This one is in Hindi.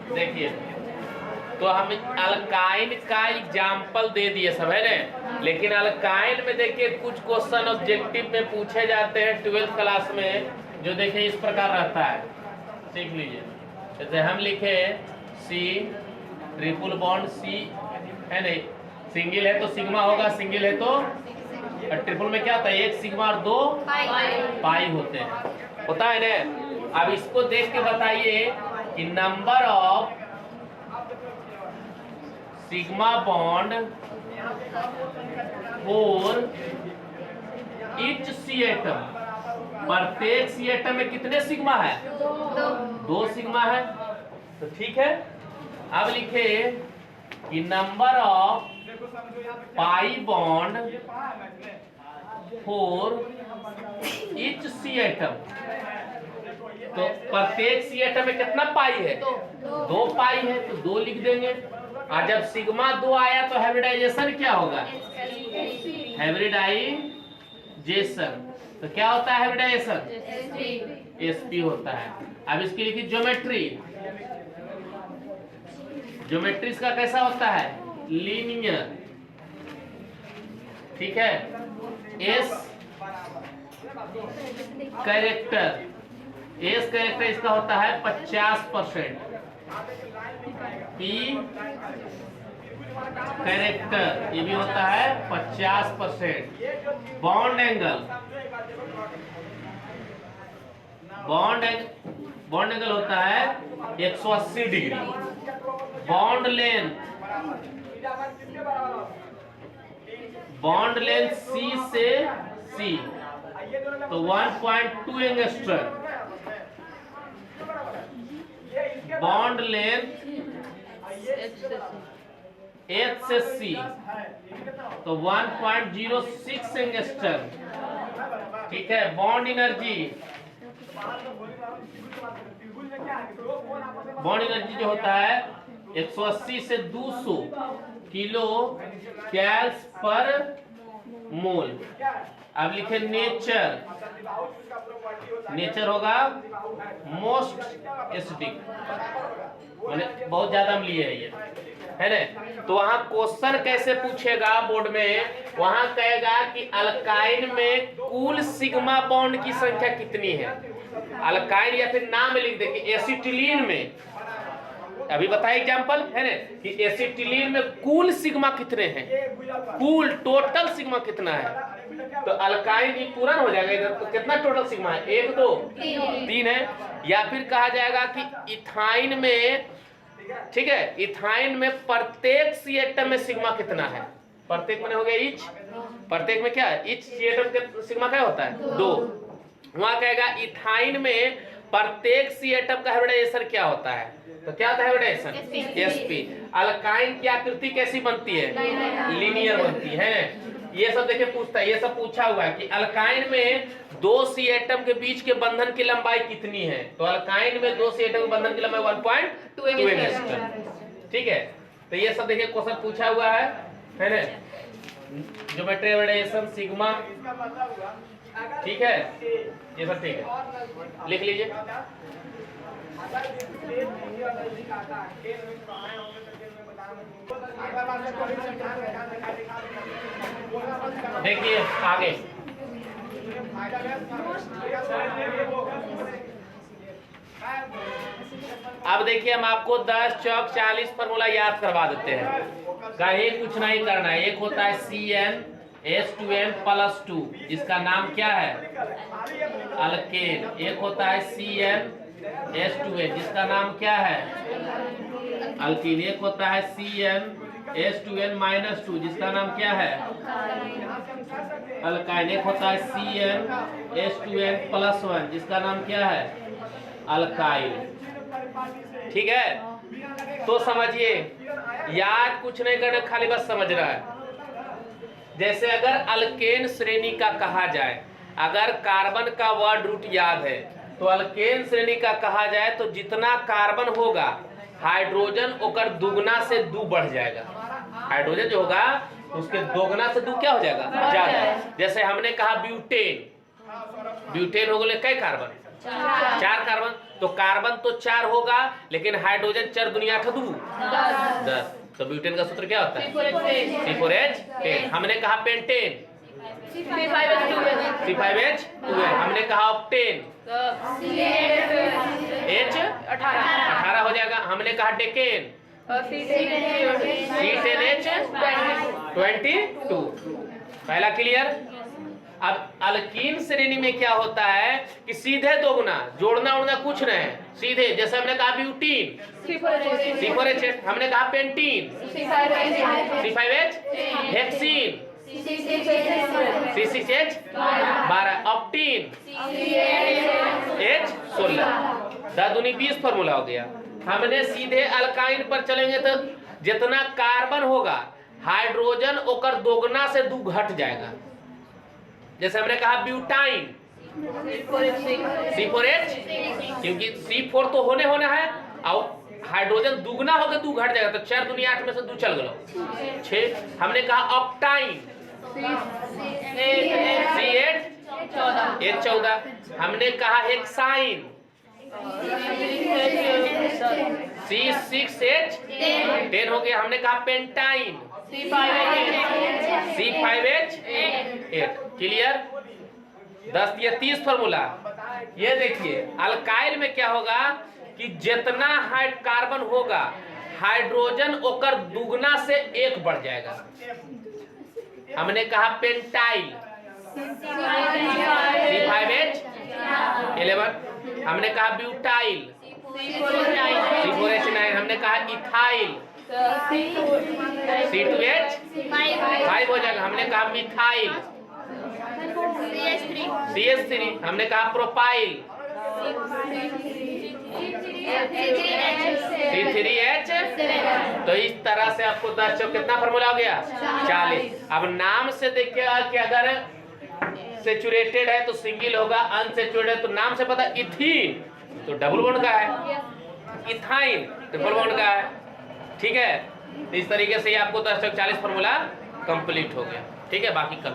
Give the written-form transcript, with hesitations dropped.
देखिए, तो हम अल्काइन का एग्जाम्पल दे दिए सब है ना, लेकिन अल्काइन में देखिए कुछ क्वेश्चन ऑब्जेक्टिव में पूछे जाते हैं 12th क्लास में, जो देखिए इस प्रकार रहता है, सीख लीजिए। जैसे हम लिखे सी ट्रिपल बॉन्ड सी है नहीं, सिंगल है तो सिग्मा होगा, सिंगल है तो ट्रिपल में क्या होता है, एक सिग्मा और दो पाई होते हैं, होता है ना। अब इसको देख के बताइए कि number of sigma bond for each C atom, प्रत्येक सी एटम में कितने सिग्मा है, दो सिग्मा है, तो ठीक है। अब लिखे कि number of pi bond for each C atom, तो प्रत्येक सी एटम में कितना पाई है, दो पाई है, तो दो लिख देंगे। और जब सिग्मा 2 आया तो हाइब्रिडाइजेशन क्या होगा, हाइब्रिडाइजेशन, तो क्या होता है हाइब्रिडाइजेशन, sp होता है। अब इसकी लिखी ज्योमेट्री, ज्योमेट्री इसका कैसा होता है, लीनियर, ठीक है। एस कैरेक्टर, एस कैरेक्टर इसका होता है 50%, पी कैरेक्टर ये भी होता है 50%। बॉन्ड एंगल, बॉन्ड एंगल होता है 180 degree. Bond length, bond length C से सी, तो 1.2 एंगस्ट्रम। बॉन्ड लेंथ एच से सी, तो 1.06 एंगस्ट्रम, ठीक है। बॉन्ड एनर्जी, बॉन्ड एनर्जी जो होता है 180 से 200 किलो कैल्स पर मोल। अब लिखे नेचर, नेचर होगा मोस्ट एसिडिक, मैंने बहुत ज्यादा अम्लीय है ये, है ना। तो वहां क्वेश्चन कैसे पूछेगा बोर्ड में, वहां कहेगा कि अल्काइन में कुल सिग्मा बॉन्ड की संख्या कितनी है, अल्काइन, या फिर नाम लिख दे कि एसिटिलीन में, अभी बताया एग्जांपल है ना, कि एसिटिलीन में कुल सिग्मा कितने हैं, कुल टोटल सिग्मा कितना है, तो अल्काइन ही पूरा हो जाएगा इधर, तो कितना टोटल सिग्मा है, 1 2 3 है। या फिर कहा जाएगा कि इथाइन में, ठीक है, इथाइन में प्रत्येक सी एटम में सिग्मा कितना है, प्रत्येक में हो गया ईच, प्रत्येक में क्या है, ईच सी एटम के सिग्मा क्या होता है 2। वहां कहेगा इथाइन में प्रत्येक सी एटम का हाइब्रिडाइजेशन क्या होता है, तो क्या होता है हाइब्रिडाइजेशन, sp। अल्काइन की आकृति कैसी बनती है, लीनियर बनती है। ये सब देखिए पूछता है, ये सब पूछा हुआ है कि अल्काइन में 2 सी एटम के बीच के बंधन की लंबाई कितनी है, तो अल्काइन में 2 सी एटम के बंधन की लंबाई 1.2 एंगस्ट्रम, ठीक है। तो ये सब देखिए क्वेश्चन पूछा हुआ है ना। ज्योमेट्री हाइब्रिडाइजेशन सिग्मा, ठीक है, ये सब ठीक है, लिख लीजिए। देखिए आगे, अब देखिए हम आपको 10 चौक 40 फॉर्मूला याद करवा देते हैं, कहीं कुछ नहीं करना है। एक होता है CnH2n+2, जिसका नाम क्या है, अल्केन। एक होता है CnH2n, जिसका नाम क्या है, अल्कीन। एक होता है CnH2n-2, जिसका नाम क्या है, अल्काइन। एक होता है CnH2n+1, जिसका नाम क्या है, अल्काइल, ठीक है। तो समझिए, याद कुछ नहीं करना, खाली बस समझ रहा है। जैसे अगर अल्केन श्रेणी का कहा जाए, अगर कार्बन का वर्ड रूट याद है, तो अल्केन श्रेणी का कहा जाए तो जितना कार्बन होगा हाइड्रोजन ओकर दुगना से 2 बढ़ जाएगा, हाइड्रोजन जो होगा उसके दोगुना से 2 क्या हो जाएगा, ज्यादा। जैसे हमने कहा ब्यूटेन, ब्यूटेन हो गए कई कार्बन, 4 कार्बन। तो कार्बन तो 4 होगा, लेकिन हाइड्रोजन 4 दुनिया 8 दू 10। तो ब्यूटेन का सूत्र क्या होता है? C4H10। हमने कहा पेंटेन, C5H12। हमने कहा ऑक्टेन, H18 हो जाएगा। हमने कहा डेकेन, C10H22। पहला क्लियर। अब अल्कीन श्रेणी में क्या होता है कि सीधे दोगुना, जोड़ना उड़ना कुछ नहीं, सीधे। जैसे हमने कहा ब्यूटीन, C4H8। हमने कहा pentene, C5H, hexene, C6H12। Octane, H16। 10 दूनी 20 फॉर्मूला हो गया। हमने सीधे अल्काइन पर चलेंगे तो जितना कार्बन होगा हाइड्रोजन ओकर दोगुना से 2 घट जाएगा। जैसे हमने कहा ब्यूटाइन, C4H, क्योंकि C4 तो होने है और हाइड्रोजन दुगना होकर 2 घट जाएगा, तो 4 दूनी 8 में से 2 चल गए 6। हमने कहा ऑक्टाइन, C8H14। हमने कहा हेक्साइन, C6H10 हो गया। हमने कहा पेंटाइन, C5H8। क्लियर। 10 या 30 फॉर्मूला। ये देखिए अल्काइल में क्या होगा कि जितना कार्बन होगा हाइड्रोजन ओकर दुगना से 1 बढ़ जाएगा। हमने कहा पेंटाइल, C5H11। हमने कहा ब्यूटाइल, C4H9। हमने कहा इथाइल, C2H5 हो जाएगा। हमने कहा मिथाइल, CH3। हमने कहा प्रोपाइल, C3H। तो इस तरह से आपको 10 चौक कितना फॉर्मूला हो गया? 40। अब नाम से देखिएगा कि अगर सेचुरेटेड है तो सिंगल होगा, अनसेचुरेटेड तो नाम से पता, इथीन तो डबल बॉन्ड का है, इथाइन ट्रिपल बॉन्ड का है। ठीक है, तो इस तरीके से आपको 10 चौक 40 फॉर्मूला कंप्लीट हो गया। ठीक है, बाकी कल